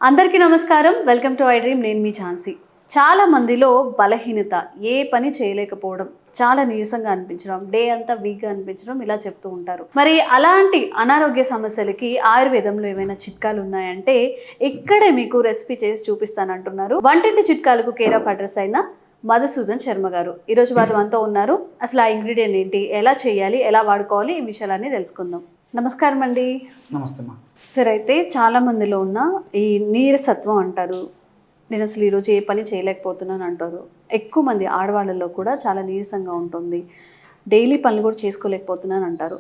అందరికీ నమస్కారం. Welcome to I dream. నేను మీ ఝాన్సీ. చాలా మందిలో బలహీనత, ఏ పని చేయలేకపోవడం, చాలా నీరసంగా అనిపించడం, డే అంతా వీక్గా అనిపించడం ఇలా చెప్తూ ఉంటారు. మరి అలాంటి అనారోగ్య సమస్యలకి ఆయుర్వేదంలో ఏమైనా చిట్కాలు ఉన్నాయంటే ఇక్కడే మీకు రెసిపీ చేసి చూపిస్తానంటున్నారు వంటింటి చిట్కాలకు కేర్ ఆఫ్ అడ్రస్ అయిన మధుసూదన్ శర్మ గారు. ఈరోజు వారు మనతో ఉన్నారు. అసలు ఆ ఇంగ్రీడియంట్ ఏంటి, ఎలా చేయాలి, ఎలా వాడుకోవాలి, ఈ విషయాలన్నీ తెలుసుకుందాం. నమస్కారం అండి. నమస్తే అమ్మా. సరే, అయితే చాలా మందిలో ఉన్న ఈ నీరసత్వం అంటారు, నేను అసలు ఈరోజు ఏ పని చేయలేకపోతున్నాను అంటారు. ఎక్కువ మంది ఆడవాళ్ళలో కూడా చాలా నీరసంగా ఉంటుంది, డైలీ పనులు కూడా చేసుకోలేకపోతున్నాను అంటారు.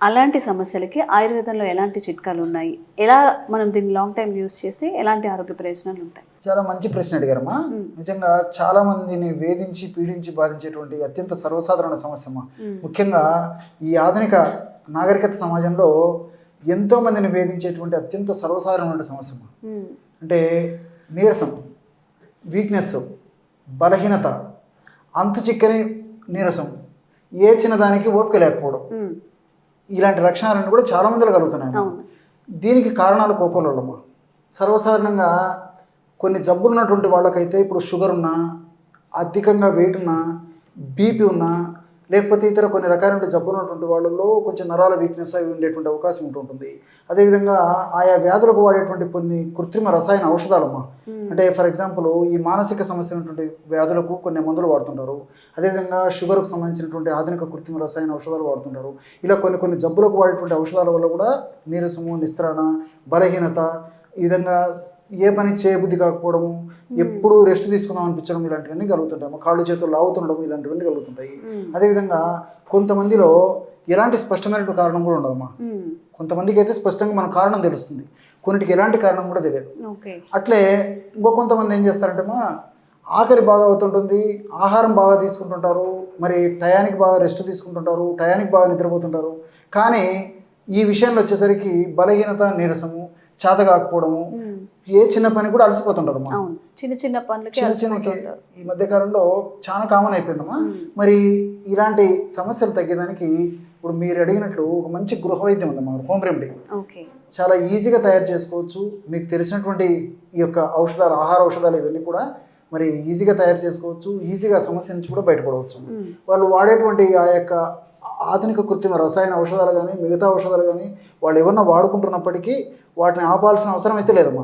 అలాంటి సమస్యలకి ఆయుర్వేదంలో ఎలాంటి చిట్కాలు ఉన్నాయి, ఎలా మనం దీన్ని లాంగ్ టైం యూస్ చేస్తే ఎలాంటి ఆరోగ్య ప్రయోజనాలు ఉంటాయి? చాలా మంచి ప్రశ్న అడిగారమ్మా. నిజంగా చాలా మందిని వేధించి పీడించి బాధించేటువంటి అత్యంత సర్వసాధారణ సమస్య అమ్మా. ముఖ్యంగా ఈ ఆధునిక నాగరికత సమాజంలో ఎంతో మందిని వేధించేటువంటి అత్యంత సర్వసాధారణమైన సమస్య అమ్మా. అంటే నీరసం, వీక్నెస్, బలహీనత, అంతు చిక్కని నీరసం, ఏ చిన్నదానికి ఓపిక లేకపోవడం, ఇలాంటి లక్షణాలన్నీ కూడా చాలా మందిలో కలుగుతున్నాయి. దీనికి కారణాలు కోకోలమ్మా. సర్వసాధారణంగా కొన్ని జబ్బులు ఉన్నటువంటి వాళ్ళకైతే ఇప్పుడు షుగర్ ఉన్నా, అధికంగా వెయిట్ ఉన్నా, బీపీ ఉన్నా, లేకపోతే ఇతర కొన్ని రకాలైన జబ్బులు ఉన్నటువంటి వాళ్ళలో కొంచెం నరాల వీక్నెస్ అవి ఉండేటువంటి అవకాశం ఉంటుంటుంది. అదేవిధంగా ఆయా వ్యాధులకు వాడేటువంటి కొన్ని కృత్రిమ రసాయన ఔషధాలమ్మా. అంటే ఫర్ ఎగ్జాంపుల్ ఈ మానసిక సమస్య ఉన్నటువంటి వ్యాధులకు కొన్ని మందులు వాడుతుంటారు. అదేవిధంగా షుగర్కు సంబంధించినటువంటి ఆధునిక కృత్రిమ రసాయన ఔషధాలు వాడుతుంటారు. ఇలా కొన్ని జబ్బులకు వాడేటువంటి ఔషధాల వల్ల కూడా నీరసము, నిస్త్రాణ, బలహీనత, ఈ విధంగా ఏ పని చేయబుద్ధి కాకపోవడము, ఎప్పుడు రెస్ట్ తీసుకుందాం అనిపించడం, ఇలాంటివన్నీ కలుగుతుంటాయి. కాళ్ళు చేతులు లాగుతుండడం, ఇలాంటివన్నీ కలుగుతుంటాయి. అదేవిధంగా కొంతమందిలో ఎలాంటి స్పష్టమైనటువంటి కారణం కూడా ఉండదమ్మా. కొంతమందికి అయితే స్పష్టంగా మన కారణం తెలుస్తుంది, కొన్నిటికి ఎలాంటి కారణం కూడా తెలియదు. అట్లే కొంతమంది ఏం చేస్తారంటే ఆకలి బాగా అవుతుంటుంది, ఆహారం బాగా తీసుకుంటుంటారు, మరి టయానికి బాగా రెస్ట్ తీసుకుంటుంటారు, టయానికి బాగా నిద్రపోతుంటారు. కానీ ఈ విషయంలో వచ్చేసరికి బలహీనత, నీరసము, చేత కాకపోవడము, ఏ చిన్న పని కూడా అలసిపోతుంటారు. చిన్న పనులకి ఈ మధ్య కాలంలో చాలా కామన్ అయిపోయిందమ్మా. మరి ఇలాంటి సమస్యలు తగ్గేదానికి ఇప్పుడు మీరు అడిగినట్లు ఒక మంచి గృహ వైద్యం ఉందమ్మా, హోమ్ రెమెడీ. చాలా ఈజీగా తయారు చేసుకోవచ్చు. మీకు తెలిసినటువంటి ఈ యొక్క ఔషధాలు, ఆహార ఔషధాలు ఇవన్నీ కూడా మరి ఈజీగా తయారు చేసుకోవచ్చు. ఈజీగా సమస్య నుంచి కూడా బయటపడవచ్చు. వాళ్ళు వాడేటువంటి ఆ యొక్క ఆధునిక కృత్రిమ రసాయన ఔషధాలు కానీ, మిగతా ఔషధాలు కానీ వాళ్ళు ఏమన్నా వాడుకుంటున్నప్పటికీ వాటిని ఆపాల్సిన అవసరం అయితే లేదమ్మా.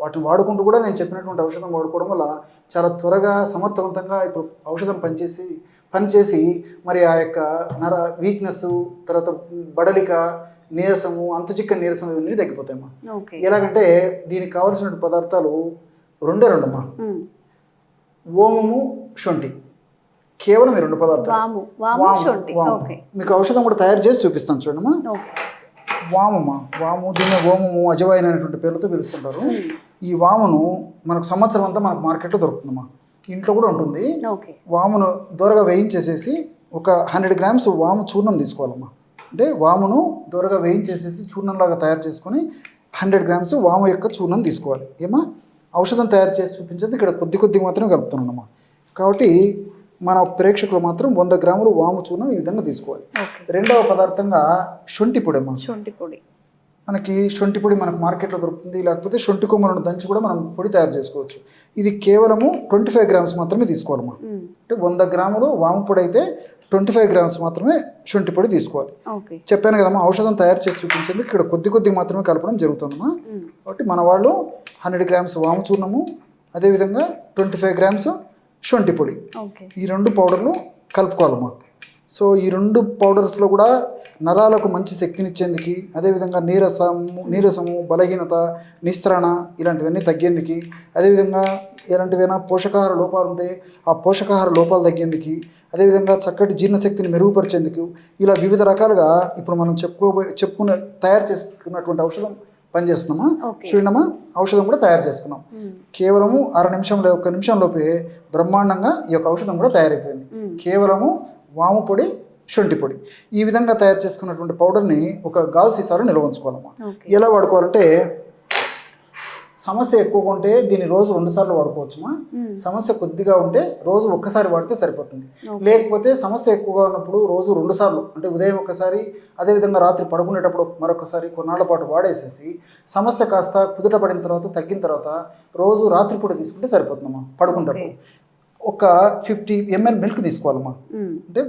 వాటిని వాడుకుంటూ కూడా నేను చెప్పినటువంటి ఔషధం వాడుకోవడం వల్ల చాలా త్వరగా సమర్థవంతంగా ఇప్పుడు ఔషధం పనిచేసి మరి ఆ యొక్క నర వీక్నెస్, తర్వాత బడలిక, నీరసము, అంతుచిక్క నీరసం ఇవన్నీ తగ్గిపోతాయమ్మా. ఎలాగంటే దీనికి కావాల్సిన పదార్థాలు రెండమ్మా. ఓమము, శొంఠి, కేవలం ఈ రెండు పదార్థాలు. మీకు ఔషధం కూడా తయారు చేసి చూపిస్తాను చూడమ్మా. వాము, దీన్ని ఓమము, అజవాయిన్ అనేటువంటి పేర్లతో పిలుస్తుంటారు. ఈ వామును మనకు సంవత్సరం అంతా మనకు మార్కెట్లో దొరుకుతుందమ్మా, ఇంట్లో కూడా ఉంటుంది. వామును దూరగా వేయించేసేసి ఒక 100 grams వాము చూర్ణం తీసుకోవాలమ్మా. అంటే వామును దూరగా వేయించేసేసి చూర్ణంలాగా తయారు చేసుకొని 100 grams వాము యొక్క చూర్ణం తీసుకోవాలి. ఔషధం తయారు చేసి చూపించేది ఇక్కడ కొద్దిగా మాత్రమే కలుపుతున్నానమ్మా. కాబట్టి మన ప్రేక్షకులు మాత్రం 100 grams వాము చూర్ణం ఈ విధంగా తీసుకోవాలి. రెండవ పదార్థంగా శొంఠి పొడి అమ్మా. మనకి శొంఠి పొడి మనకు మార్కెట్లో దొరుకుతుంది, లేకపోతే శొంఠి కొమ్మలను దంచి కూడా మనం పొడి తయారు చేసుకోవచ్చు. ఇది కేవలము 25 grams మాత్రమే తీసుకోవాలమ్మా. అంటే 100 grams వాము పొడి అయితే 25 grams మాత్రమే శొంఠి పొడి తీసుకోవాలి. చెప్పాను కదమ్మా, ఔషధం తయారు చేసి చూపించేందుకు ఇక్కడ కొద్దిగా మాత్రమే కలపడం జరుగుతుందమ్మా. కాబట్టి మన వాళ్ళు 100 grams వాము చూర్ణము, అదేవిధంగా 25 grams శొంఠి పొడి, ఈ 2 పౌడర్లు కలుపుకోవాలమ్మా. సో ఈ 2 పౌడర్స్లో కూడా నరాలకు మంచి శక్తినిచ్చేందుకు, అదేవిధంగా నీరసము, బలహీనత, నిస్త్రాణ ఇలాంటివన్నీ తగ్గేందుకు, అదేవిధంగా ఎలాంటివైనా పోషకాహార లోపాలు ఉంటే ఆ పోషకాహార లోపాలు తగ్గేందుకు, అదేవిధంగా చక్కటి జీర్ణశక్తిని మెరుగుపరిచేందుకు, ఇలా వివిధ రకాలుగా ఇప్పుడు మనం తయారు చేసుకున్నటువంటి ఔషధం పనిచేస్తున్నామా. చూడమ్మా, ఔషధం కూడా తయారు చేసుకున్నాం. కేవలము 1 నిమిషంలోపే బ్రహ్మాండంగా ఈ యొక్క ఔషధం కూడా తయారైపోయింది. కేవలము వాము పొడి, శొంఠి పొడి ఈ విధంగా తయారు చేసుకున్నటువంటి పౌడర్ని ఒక గాజు సీసాలో నిల్వ ఉంచుకోవాలమ్మా. ఎలా వాడుకోవాలంటే సమస్య ఎక్కువగా ఉంటే దీన్ని రోజు 2 సార్లు వాడుకోవచ్చుమా. సమస్య కొద్దిగా ఉంటే రోజు ఒక్కసారి వాడితే సరిపోతుంది. లేకపోతే సమస్య ఎక్కువగా ఉన్నప్పుడు రోజు 2 సార్లు, అంటే ఉదయం ఒకసారి, అదేవిధంగా రాత్రి పడుకునేటప్పుడు మరొకసారి కొన్నాళ్ల పాటు వాడేసేసి సమస్య కాస్త కుదుట పడిన తర్వాత, తగ్గిన తర్వాత రోజు రాత్రిపూట తీసుకుంటే సరిపోతుందమ్మా. పడుకునేటప్పుడు ఒక 50 ml మిల్క్ తీసుకోవాలమ్మా, అంటే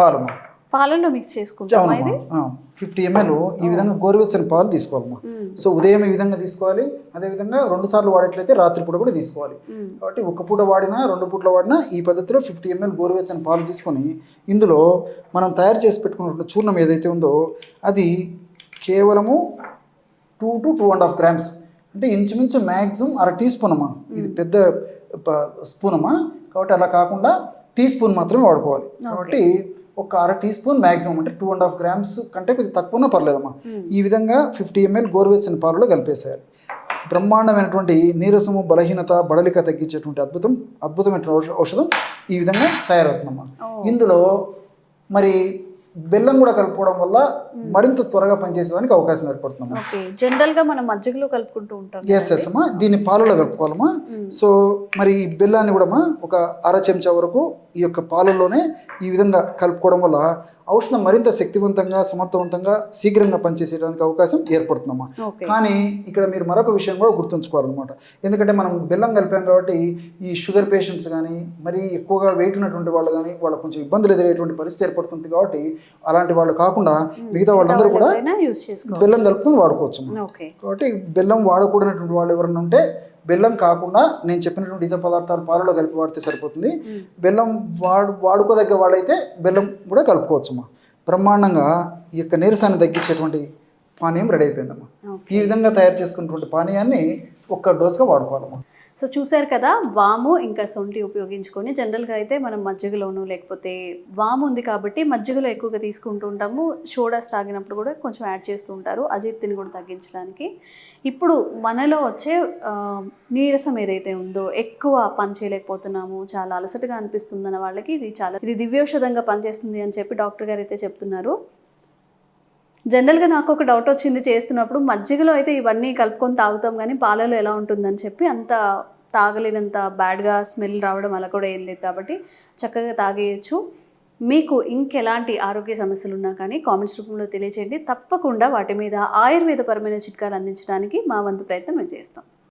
పాలమ్మా. పాలలో మిక్స్ చేసుకుంటాం. 50 ml ఈ విధంగా గోరువెచ్చని పాలు తీసుకోవాలమ్మా. సో ఉదయం ఈ విధంగా తీసుకోవాలి, అదేవిధంగా 2 సార్లు వాడేట్లయితే రాత్రిపూట కూడా తీసుకోవాలి. కాబట్టి ఒక పూట వాడినా 2 పూటలు వాడినా ఈ పద్ధతిలో 50 ml గోరువెచ్చని పాలు తీసుకొని ఇందులో మనం తయారు చేసి పెట్టుకున్న చూర్ణం ఏదైతే ఉందో అది కేవలము 2 to 2.5 grams, అంటే ఇంచుమించు మ్యాక్సిమం 1/2 టీ స్పూన్ అమ్మా. ఇది పెద్ద స్పూన్ అమ్మా, కాబట్టి అలా కాకుండా టీ స్పూన్ మాత్రమే వాడుకోవాలి. కాబట్టి ఒక 1/2 టీ స్పూన్ మ్యాక్సిమం, అంటే 2.5 grams కంటే కొంచెం తక్కువనా పర్లేదమ్మా. ఈ విధంగా 50 ml గోరువెచ్చని పాలలో కలిపేసేయాలి. బ్రహ్మాండమైనటువంటి నీరసము, బలహీనత, బడలిక తగ్గించేటువంటి అద్భుతమైన ఔషధం ఈ విధంగా తయారవుతుందమ్మా. ఇందులో మరి బెల్లం కూడా కలుపుకోవడం వల్ల మరింత త్వరగా పనిచేసేదానికి అవకాశం ఏర్పడుతుందమ్మా. జనరల్ గా మనం మజ్జిగలో కలుపుకుంటూ ఉంటాం. ఎస్ అమ్మా, దీన్ని పాలలో కలుపుకోవాలమ్మా. సో మరి ఈ బెల్లాన్ని కూడా ఒక 1/2 చెంచా వరకు ఈ యొక్క పాలల్లోనే ఈ విధంగా కలుపుకోవడం వల్ల ఔషధం మరింత శక్తివంతంగా, సమర్థవంతంగా, శీఘ్రంగా పనిచేసేయడానికి అవకాశం ఏర్పడుతుందమ్మా. కానీ ఇక్కడ మీరు మరొక విషయం కూడా గుర్తుంచుకోవాలన్నమాట. ఎందుకంటే మనం బెల్లం కలిపాం కాబట్టి ఈ షుగర్ పేషెంట్స్ కానీ, మరి ఎక్కువగా వెయిట్ ఉన్నటువంటి వాళ్ళు కానీ, వాళ్ళకు కొంచెం ఇబ్బందులు ఎదురయ్యేటువంటి పరిస్థితి ఏర్పడుతుంది. కాబట్టి అలాంటి వాళ్ళు కాకుండా మిగతా వాళ్ళందరూ కూడా బెల్లం కలుపుకొని వాడుకోవచ్చు. కాబట్టి బెల్లం వాడకూడనటువంటి వాళ్ళు ఎవరైనా ఉంటే బెల్లం కాకుండా నేను చెప్పినటువంటి ఇతర పదార్థాలు పాలలో కలిపి వాడితే సరిపోతుంది. బెల్లం వాడుకోదగ్గ వాళ్ళైతే బెల్లం కూడా కలుపుకోవచ్చమ్మా. బ్రహ్మాండంగా ఈ యొక్క నీరసాన్ని తగ్గించేటువంటి పానీయం రెడీ అయిపోయిందమ్మా. ఈ విధంగా తయారు చేసుకున్నటువంటి పానీయాన్ని ఒక్క డోస్గా వాడుకోవాలమ్మా. సో చూసారు కదా, వాము ఇంకా సొంటి ఉపయోగించుకొని జనరల్గా అయితే మనం మజ్జిగలోను, లేకపోతే వాము ఉంది కాబట్టి మజ్జిగలో ఎక్కువగా తీసుకుంటూ ఉంటాము. సోడాస్ తాగినప్పుడు కూడా కొంచెం యాడ్ చేస్తూ ఉంటారు అజీర్తిని కూడా తగ్గించడానికి. ఇప్పుడు మనలో వచ్చే నీరసం ఏదైతే ఉందో, ఎక్కువ పని చేయలేకపోతున్నాము, చాలా అలసటగా అనిపిస్తుందన్న వాళ్ళకి ఇది దివ్యౌషధంగా పనిచేస్తుంది అని చెప్పి డాక్టర్ గారు అయితే చెప్తున్నారు. జనరల్గా నాకు ఒక డౌట్ వచ్చింది చేస్తున్నప్పుడు, మజ్జిగలో అయితే ఇవన్నీ కలుపుకొని తాగుతాం కానీ పాలలో ఎలా ఉంటుందని చెప్పి అంత తాగలేనంత బ్యాడ్గా స్మెల్ రావడం అలా కూడా ఏం లేదు. కాబట్టి చక్కగా తాగేయచ్చు. మీకు ఇంకెలాంటి ఆరోగ్య సమస్యలు ఉన్నా కానీ కామెంట్స్ రూపంలో తెలియచేయండి. తప్పకుండా వాటి మీద ఆయుర్వేదపరమైన చిట్కాలు అందించడానికి మా వంతు ప్రయత్నం మేము చేస్తాం.